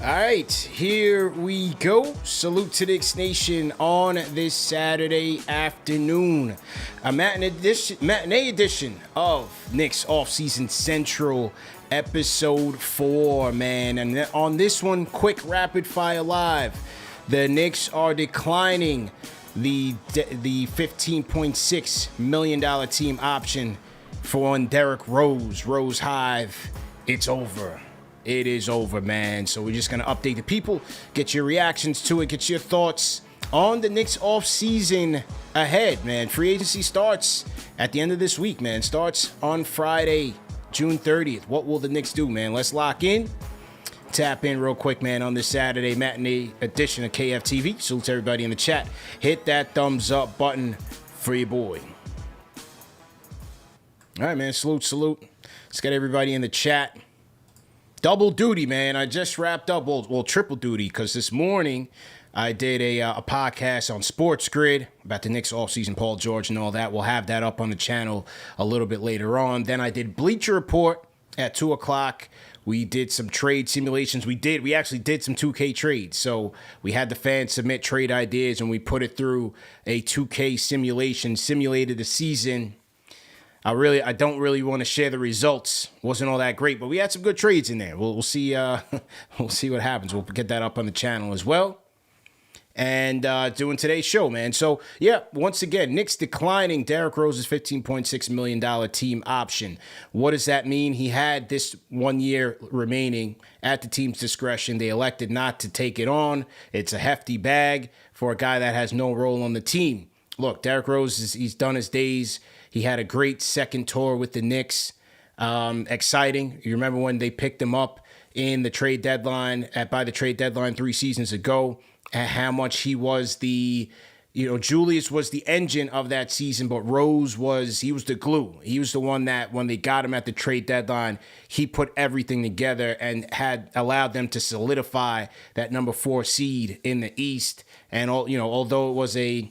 All right, here we go. Salute to Knicks Nation on this Saturday afternoon. A matinee edition of Knicks Offseason Central, episode 4, man. And on this one, quick rapid fire live. The Knicks are declining the $15.6 million team option for one Derrick Rose. Rose Hive, it's over. It is over, man. So we're just going to update the people, get your reactions to it, get your thoughts on the Knicks offseason ahead, man. Free agency starts at the end of this week, man. Starts on Friday, June 30th. What will the Knicks do, man? Let's lock in. Tap in real quick, man, on this Saturday matinee edition of KFTV. Salute to everybody in the chat. Hit that thumbs up button for your boy. All right, man. Salute. Let's get everybody in the chat. Double duty, man. I just wrapped up, well, triple duty, because this morning I did a podcast on Sports Grid about the Knicks offseason, Paul George and all that. We'll have that up on the channel a little bit later on. Then I did Bleacher Report at 2 o'clock. We did some trade simulations. We actually did some 2K trades. So we had the fans submit trade ideas, and we put it through a 2K simulation, simulated the season. I don't really want to share the results. Wasn't all that great, but we had some good trades in there. We'll see. We'll see what happens. We'll get that up on the channel as well. And doing today's show, man. So yeah, once again, Knicks declining Derrick Rose's $15.6 million team option. What does that mean? He had this 1 year remaining at the team's discretion. They elected not to take it on. It's a hefty bag for a guy that has no role on the team. Look, Derrick Rose, he's done his days. He had a great second tour with the Knicks. Exciting. You remember when they picked him up in the trade deadline, by the trade deadline 3 seasons ago, and how much he was Julius was the engine of that season, but Rose was the glue. He was the one that when they got him at the trade deadline, he put everything together and had allowed them to solidify that number 4 seed in the East. And although it was a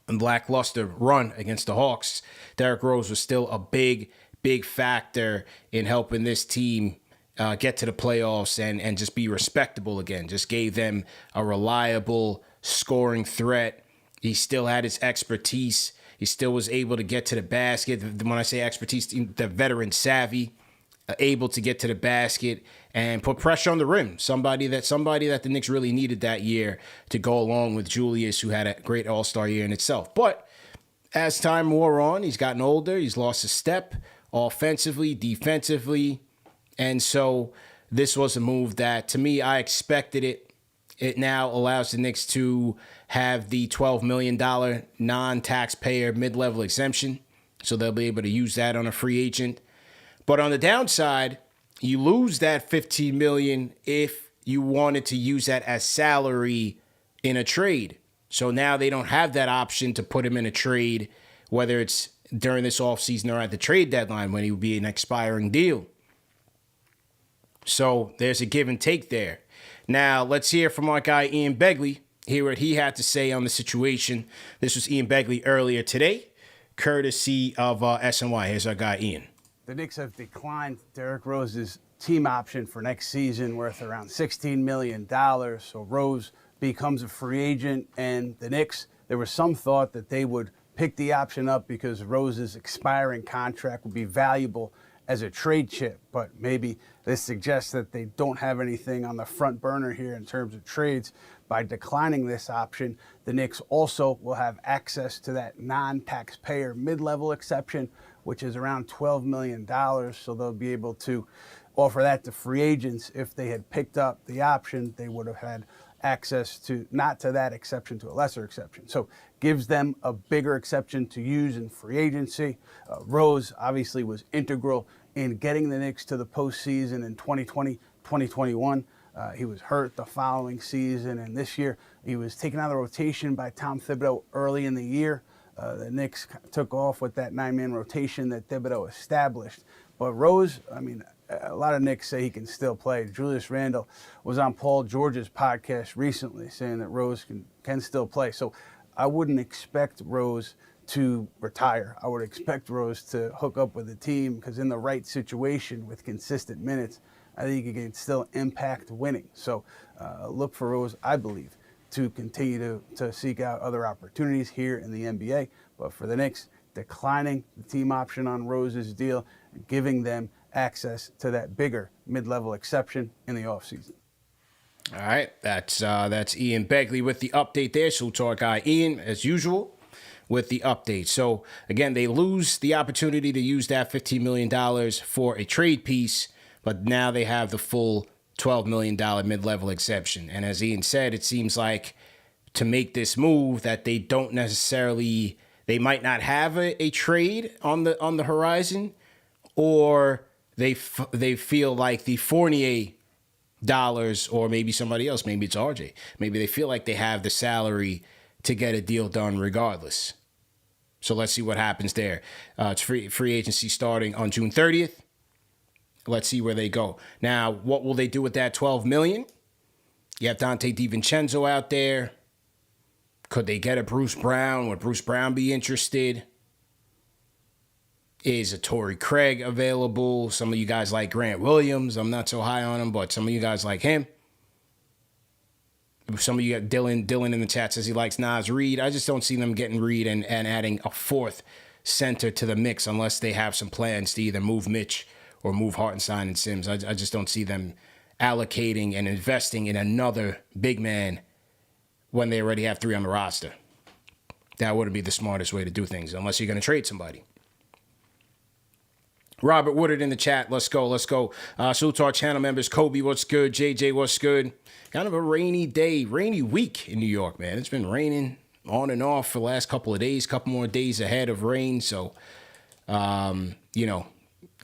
lackluster run against the Hawks, Derrick Rose was still a big factor in helping this team get to the playoffs and just be respectable again. Just gave them a reliable scoring threat. He still had his expertise. He still was able to get to the basket. When I say expertise, the veteran savvy, able to get to the basket and put pressure on the rim. Somebody that the Knicks really needed that year to go along with Julius, who had a great all-star year in itself. But as time wore on, he's gotten older. He's lost a step offensively, defensively. And so this was a move that, to me, I expected it. It now allows the Knicks to have the $12 million non-taxpayer mid-level exemption. So they'll be able to use that on a free agent. But on the downside, you lose that $15 million if you wanted to use that as salary in a trade. So now they don't have that option to put him in a trade, whether it's during this offseason or at the trade deadline when he would be an expiring deal. So there's a give and take there. Now let's hear from our guy Ian Begley, hear what he had to say on the situation. This was Ian Begley earlier today, courtesy of SNY. Here's our guy Ian. The Knicks have declined Derrick Rose's team option for next season worth around $16 million. So Rose becomes a free agent, and the Knicks, there was some thought that they would pick the option up because Rose's expiring contract would be valuable as a trade chip. But maybe this suggests that they don't have anything on the front burner here in terms of trades. By declining this option, the Knicks also will have access to that non-taxpayer mid-level exception, which is around $12 million. So they'll be able to offer that to free agents. If they had picked up the option, they would have had access to, not to that exception, to a lesser exception. So gives them a bigger exception to use in free agency. Rose obviously was integral in getting the Knicks to the postseason in 2020, 2021. He was hurt the following season, and this year he was taken out of the rotation by Tom Thibodeau early in the year. The Knicks took off with that 9-man rotation that Thibodeau established. But Rose, a lot of Knicks say he can still play. Julius Randle was on Paul George's podcast recently saying that Rose can still play. So I wouldn't expect Rose to retire. I would expect Rose to hook up with the team because in the right situation with consistent minutes, I think he can still impact winning. So look for Rose, I believe, to continue to seek out other opportunities here in the NBA. But for the Knicks, declining the team option on Rose's deal and giving them access to that bigger mid-level exception in the offseason. All right, that's Ian Begley with the update there. So to our guy Ian, as usual, with the update. So again, they lose the opportunity to use that $15 million for a trade piece, but now they have the full $12 million mid-level exception. And as Ian said, it seems like to make this move that they don't necessarily, they might not have a trade on the horizon, or they feel like the Fournier dollars, or maybe somebody else, maybe it's RJ. Maybe they feel like they have the salary to get a deal done regardless. So let's see what happens there. It's free agency starting on June 30th. Let's see where they go. Now, what will they do with that $12 million? You have Dante DiVincenzo out there. Could they get a Bruce Brown? Would Bruce Brown be interested? Is a Torrey Craig available? Some of you guys like Grant Williams. I'm not so high on him, but some of you guys like him. Some of you got Dylan in the chat says he likes Naz Reid. I just don't see them getting Reid and adding a fourth center to the mix unless they have some plans to either move Mitch or move Hartenstein and Sims. I just don't see them allocating and investing in another big man when they already have three on the roster. That wouldn't be the smartest way to do things unless you're going to trade somebody. Robert Woodard in the chat. Let's go. Salute to our channel members. Kobe, what's good? JJ, what's good? Kind of a rainy day, rainy week in New York, man. It's been raining on and off for the last couple of days, couple more days ahead of rain. So, kind of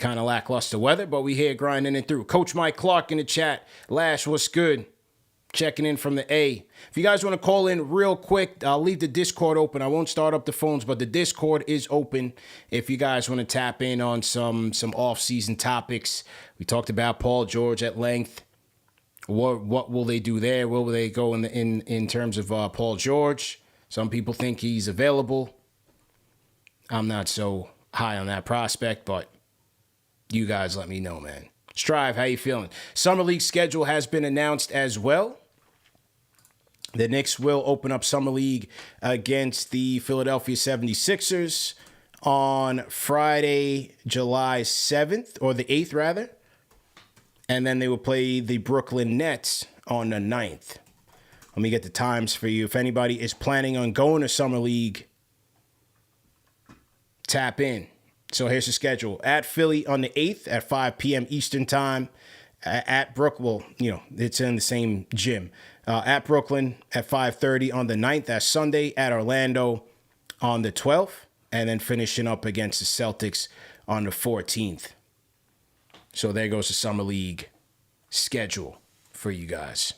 lackluster weather, but we here grinding it through. Coach Mike Clark in the chat. Lash, what's good? Checking in from the A. If you guys want to call in real quick, I'll leave the Discord open. I won't start up the phones, but the Discord is open if you guys want to tap in on some off-season topics. We talked about Paul George at length. What will they do there? Where will they go in terms of Paul George? Some people think he's available. I'm not so high on that prospect, but you guys let me know, man. Strive, how you feeling? Summer League schedule has been announced as well. The Knicks will open up Summer League against the Philadelphia 76ers on Friday, July 7th, or the 8th, rather. And then they will play the Brooklyn Nets on the 9th. Let me get the times for you. If anybody is planning on going to Summer League, tap in. So here's the schedule. At Philly on the 8th at 5 p.m. Eastern time. At Brooklyn, it's in the same gym. At Brooklyn at 5:30 on the 9th. That's Sunday. At Orlando on the 12th. And then finishing up against the Celtics on the 14th. So there goes the Summer League schedule for you guys.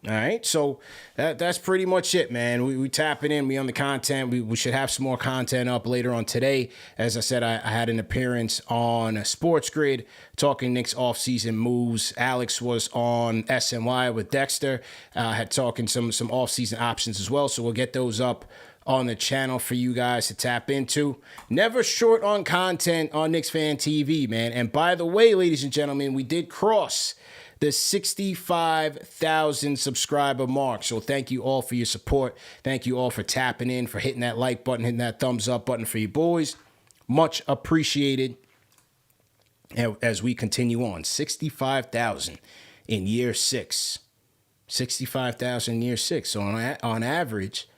All right, so that's pretty much it, man. We tapping in. We on the content. We should have some more content up later on today. As I said, I had an appearance on Sports Grid talking Knicks offseason moves. Alex was on SNY with Dexter. Had talking some offseason options as well. So we'll get those up on the channel for you guys to tap into. Never short on content on KnicksFanTV, man. And by the way, ladies and gentlemen, we did cross the 65,000 subscriber mark. So thank you all for your support. Thank you all for tapping in, for hitting that like button, hitting that thumbs up button for you boys. Much appreciated. And as we continue on, 65,000 in year 6. 65,000 in year 6. So on average,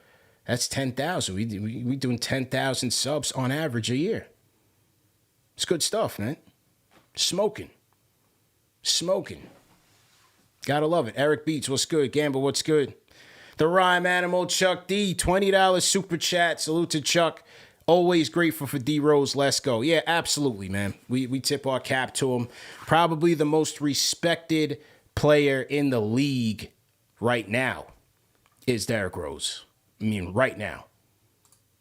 that's 10,000. We doing 10,000 subs on average a year. It's good stuff, man. Smoking. Gotta love it. Eric Beats, what's good? Gamble, what's good? The Rhyme Animal, Chuck D, $20 super chat. Salute to Chuck. Always grateful for D Rose. Let's go. Yeah, absolutely, man. We tip our cap to him. Probably the most respected player in the league right now is Derrick Rose. I mean, right now.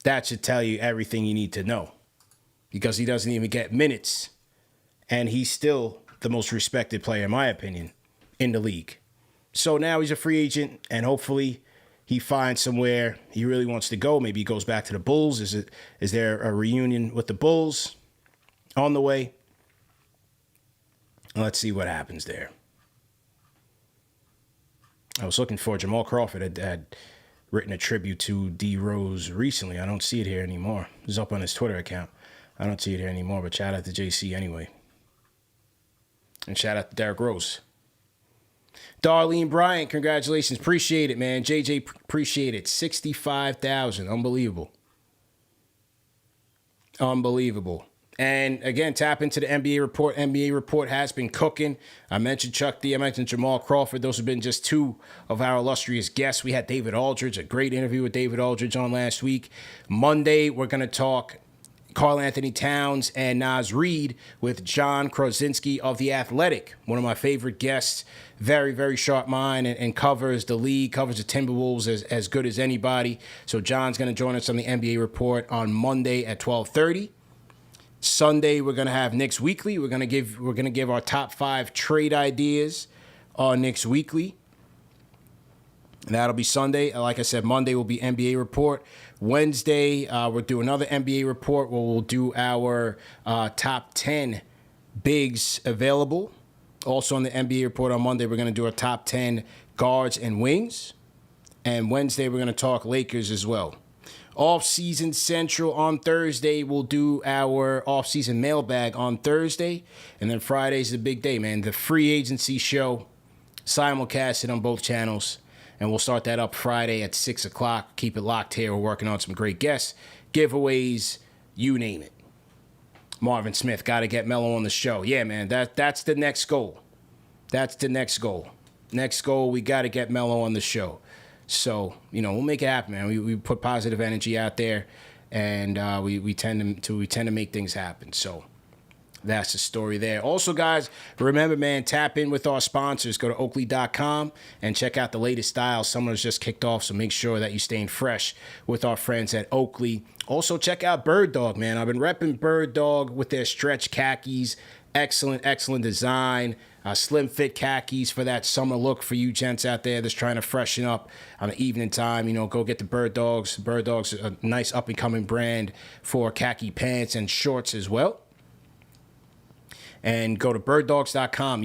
That should tell you everything you need to know. Because he doesn't even get minutes. And he's still the most respected player, in my opinion, in the league. So now he's a free agent, and hopefully he finds somewhere he really wants to go. Maybe he goes back to the Bulls. Is there a reunion with the Bulls on the way? Let's see what happens there. I was looking for Jamal Crawford had written a tribute to D. Rose recently. I don't see it here anymore. It was up on his Twitter account. I don't see it here anymore, but shout out to JC anyway. And shout out to Derrick Rose. Darlene Bryant, congratulations. Appreciate it, man. JJ, appreciate it. 65,000. Unbelievable. Unbelievable. And again, tap into the NBA report. NBA report has been cooking. I mentioned Chuck D. I mentioned Jamal Crawford. Those have been just two of our illustrious guests. We had David Aldridge, a great interview with David Aldridge on last week. Monday, we're going to talk Karl Anthony Towns and Naz Reid with John Krasinski of The Athletic, one of my favorite guests. Very, very sharp mind and covers the league, covers the Timberwolves as good as anybody. So John's going to join us on the NBA report on Monday at 12:30. Sunday, we're going to have Knicks Weekly. We're going to give our top 5 trade ideas on Knicks Weekly. And that'll be Sunday. Like I said, Monday will be NBA report. Wednesday, we'll do another NBA report where we'll do our top 10 bigs available. Also on the NBA report on Monday, we're going to do our top 10 guards and wings. And Wednesday, we're going to talk Lakers as well. Off-season Central on Thursday. We'll do our off-season mailbag on Thursday. And then Friday's the big day, man. The free agency show, simulcasted on both channels. And we'll start that up Friday at 6 o'clock. Keep it locked here. We're working on some great guests, giveaways, you name it. Marvin Smith, got to get Melo on the show. Yeah, man, that's the next goal. That's the next goal. Next goal, we got to get Melo on the show. So, we'll make it happen, man. We put positive energy out there, and we tend to make things happen. So that's the story there. Also, guys, remember, man, tap in with our sponsors. Go to Oakley.com and check out the latest styles. Summer's just kicked off, so make sure that you're staying fresh with our friends at Oakley. Also, check out Bird Dog, man. I've been repping Bird Dog with their stretch khakis. Excellent, excellent design. Slim fit khakis for that summer look for you gents out there that's trying to freshen up on the evening time. Go get the Bird Dogs. Bird Dogs is a nice up-and-coming brand for khaki pants and shorts as well. And go to birddogs.com.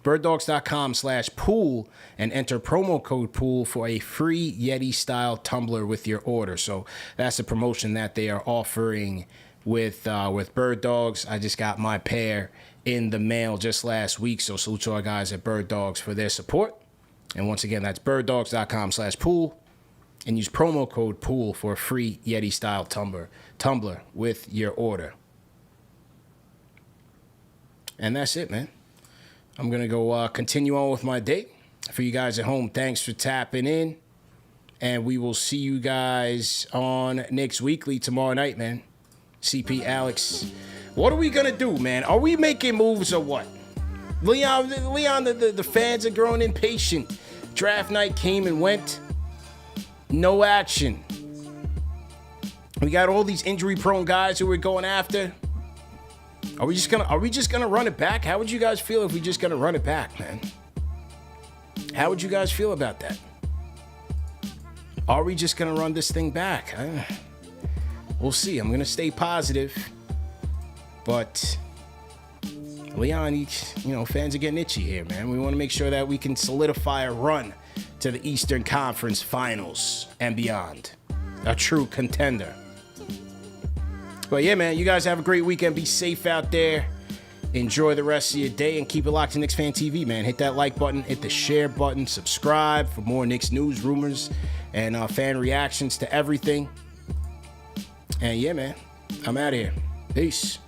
birddogs.com/pool and enter promo code POOL for a free Yeti-style tumbler with your order. So that's a promotion that they are offering with Bird Dogs. I just got my pair in the mail just last week. So salute to our guys at Bird Dogs for their support. And once again, that's birddogs.com/pool and use promo code POOL for a free Yeti-style tumbler with your order. And that's it, man. I'm going to go continue on with my day. For you guys at home, thanks for tapping in. And we will see you guys on Knicks Weekly tomorrow night, man. CP, Alex. What are we going to do, man? Are we making moves or what? Leon, the fans are growing impatient. Draft night came and went. No action. We got all these injury-prone guys who we're going after. Are we just gonna run it back? How would you guys feel if we just gonna run it back, man? How would you guys feel about that? Are we just gonna run this thing back? We'll see. I'm gonna stay positive, but Leon, fans are getting itchy here, man. We want to make sure that we can solidify a run to the Eastern Conference Finals and beyond. A true contender. But yeah, man, you guys have a great weekend. Be safe out there. Enjoy the rest of your day and keep it locked to KnicksFanTV, man. Hit that like button, hit the share button, subscribe for more Knicks news, rumors, and fan reactions to everything. And yeah, man, I'm out of here. Peace.